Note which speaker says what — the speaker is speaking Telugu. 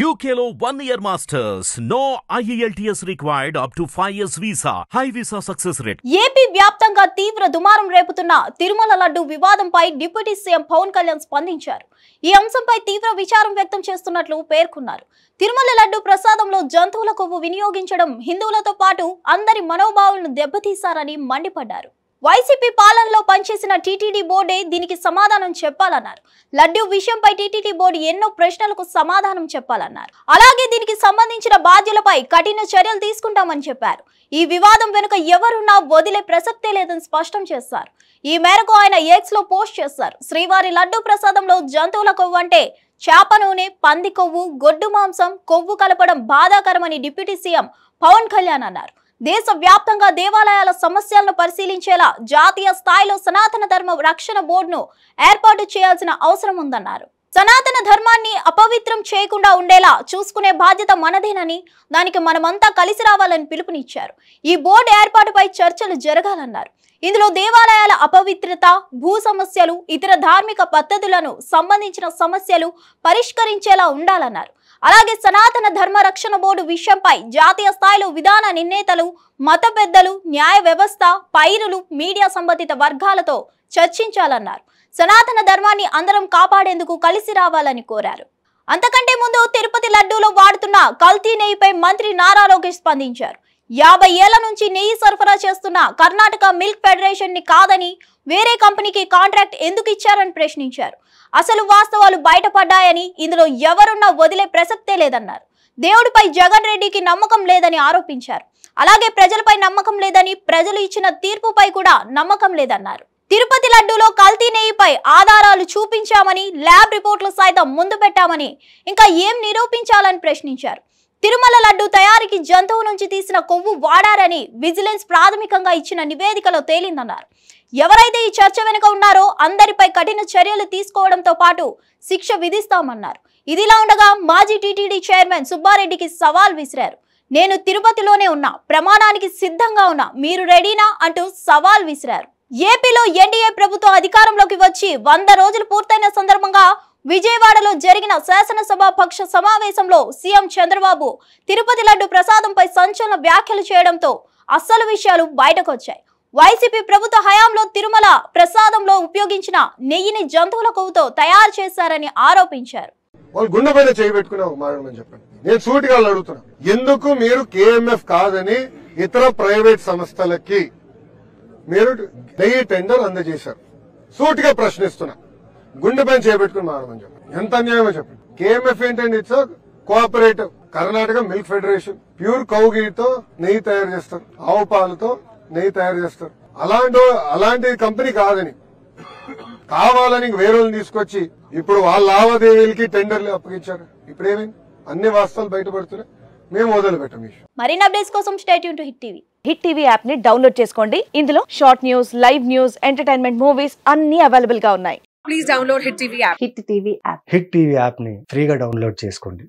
Speaker 1: UKలో 1 year masters. No IELTS required up to 5 years visa. High visa success rate.
Speaker 2: AP వ్యాప్తంగా తీవ్ర దుమారం రేపుతున్న తిరుమల లడ్డు వివాదంపై డిప్యూటీ సీఎం పవన్ కళ్యాణ్ స్పందించారు. ఈ అంశంపై తీవ్ర విచారం వ్యక్తం చేస్తున్నట్లు పేర్కొన్నారు. తిరుమల లడ్డు ప్రసాదంలో జంతువుల కొవ్వు వినియోగించడం హిందువులతో పాటు అందరి మనోభావాలను దెబ్బతీశారని మండిపడ్డారు. వైసీపీ పాలనలో పనిచేసిన టీటీడీ బోర్డే దీనికి సమాధానం చెప్పాలన్నారు. లడ్డు విషయంపై టీటీడీ బోర్డు ఎన్నో ప్రశ్నలకు సమాధానం చెప్పాలన్నారు. అలాగే దీనికి సంబంధించిన బాధ్యులపై కఠిన చర్యలు తీసుకుంటామని చెప్పారు. ఈ వివాదం వెనుక ఎవరున్నా వదిలే ప్రసక్తే లేదని స్పష్టం చేశారు. ఈ మేరకు ఆయన ఎక్స్ లో పోస్ట్ చేశారు. శ్రీవారి లడ్డు ప్రసాదంలో జంతువుల కొవ్వు అంటే చేప నూనె, పంది కొవ్వు, గొడ్డు మాంసం, కొవ్వు కలపడం బాధాకరమని డిప్యూటీ సీఎం పవన్ కళ్యాణ్ అన్నారు. దేశ వ్యాప్తంగా దేవాలయాల సమస్యలను పరిశీలించేలా జాతీయ స్థాయిలో సనాతన ధర్మ రక్షణ బోర్డును ఏర్పాటు చేయాల్సిన అవసరం ఉందన్నారు. సనాతన ధర్మాన్ని అపవిత్రం చేయకుండా ఉండేలా చూసుకునే బాధ్యత మనదేనని, దానికి మనమంతా కలిసి రావాలని పిలుపునిచ్చారు. ఈ బోర్డు ఏర్పాటుపై చర్చలు జరగాలన్నారు. ఇందులో దేవాలయాల అపవిత్రత, భూ సమస్యలు, ఇతర ధార్మిక పద్ధతులను సంబంధించిన సమస్యలు పరిష్కరించేలా ఉండాలన్నారు. అలాగే సనాతన ధర్మ రక్షణ బోర్డు విషయంపై జాతీయ స్థాయిలో విధాన నిర్ణేతలు, మత పెద్దలు, న్యాయ వ్యవస్థ, పైరులు, మీడియా సంబంధిత వర్గాలతో చర్చించాలన్నారు. సనాతన ధర్మాన్ని అందరం కాపాడేందుకు కలిసి రావాలని కోరారు. అంతకంటే ముందు తిరుపతి లడ్డూలో వాడుతున్న కల్తీ నెయ్యిపై మంత్రి నారా లోకేష్ స్పందించారు. 50 ఏళ్ల నుంచి నెయ్యి సరఫరా చేస్తున్న కర్ణాటక మిల్క్ ఫెడరేషన్ ని కాదని వేరే కంపెనీకి కాంట్రాక్ట్ ఎందుకు ఇచ్చారని ప్రశ్నించారు. అసలు వాస్తవాలు బయటపడ్డాయని, ఇందులో ఎవరున్నా వదిలే ప్రసక్తే లేదన్నారు. దేవుడిపై జగన్ రెడ్డికి నమ్మకం లేదని ఆరోపించారు. అలాగే ప్రజలపై నమ్మకం లేదని, ప్రజలు ఇచ్చిన తీర్పుపై కూడా నమ్మకం లేదన్నారు. తిరుపతి లడ్డూలో కల్తీ నెయ్యిపై ఆధారాలు చూపించామని, ల్యాబ్ రిపోర్టులు సైతం ముందు పెట్టామని, ఇంకా ఏం నిరూపించాలని ప్రశ్నించారు. తిరుమల లడ్డు తయారీకి జంతువు నుంచి తీసిన కొవ్వు వాడారని విజిలెన్స్ ప్రాథమికంగా ఇచ్చిన నివేదికలో తేలిందన్నారు. ఎవరైతే ఈ చర్చ వెనుక ఉన్నారో అందరిపై కఠిన చర్యలు తీసుకోవడంతో పాటు శిక్ష విధిస్తామన్నారు. ఇదిలా ఉండగా మాజీ టీటీడీ చైర్మన్ సుబ్బారెడ్డికి సవాల్ విసిరారు. నేను తిరుపతిలోనే ఉన్నా, ప్రమాణానికి సిద్ధంగా ఉన్నా, మీరు రెడీనా అంటూ సవాల్ విసిరారు. ఏపీలో ఎన్డీఏ ప్రభుత్వం అధికారంలోకి వచ్చి 100 రోజులు పూర్తయిన సందర్భంగా విజయవాడలో జరిగిన శాసనసభ పక్ష సమావేశంలో సీఎం చంద్రబాబు తిరుపతి లడ్డు ప్రసాదంపై సంచలన వ్యాఖ్యలు చేయడంతో అసలు విషయాలు బయటకొచ్చాయి. వైసీపీ ప్రభుత్వ హయాంలో తిరుమల ప్రసాదంలో ఉపయోగించిన నెయ్యిని జంతువుల కొవ్వుతో తయారు చేశారని ఆరోపించారు.
Speaker 3: వాళ్ళు గుండె పైన చేయబెట్టుకునే మాట్లాడమని చెప్పండి. నేను సూటిగా అడుగుతున్నా, ఎందుకు మీరు కేఎంఎఫ్ కాదని ఇతర ప్రైవేట్ సంస్థలకి మీరు నెయ్యి టెండర్ అందజేశారు? సూటిగా ప్రశ్నిస్తున్నా. గుండె పైన చేయబెట్టుకుని మాట్లాడమని చెప్పండి. ఎంత అన్యాయమో చెప్పండి. కేఎంఎఫ్ ఏంటండి? It's cooperative Karnataka milk federation. Pure కౌగితో నెయ్యి తయారు చేస్తారు, ఆవు పాలతో నెయ్యి తయారు చేస్తారు. అలాంటి కంపెనీ కాదని కావాలని వేరే తీసుకొచ్చి ఇప్పుడు వాళ్ళ లావాదేవీలకి టెండర్లు అప్పగించారు. ఇప్పుడు ఏమైంది? అన్ని వాస్తవాలు బయటపడుతున్నాయి. మేము మొదలు పెట్టాం.
Speaker 2: మరిన్ని అప్డేట్స్ కోసం stay tune to hit TV.
Speaker 4: Hit TV app ని డౌన్లోడ్ చేసుకోండి. ఇందులో short news, live news, entertainment movies అన్ని అవైలబుల్ గా ఉన్నాయి.
Speaker 5: Please download Hit TV app.
Speaker 4: Hit TV app.
Speaker 6: Hit TV app ని ఫ్రీగా డౌన్లోడ్ చేసుకోండి.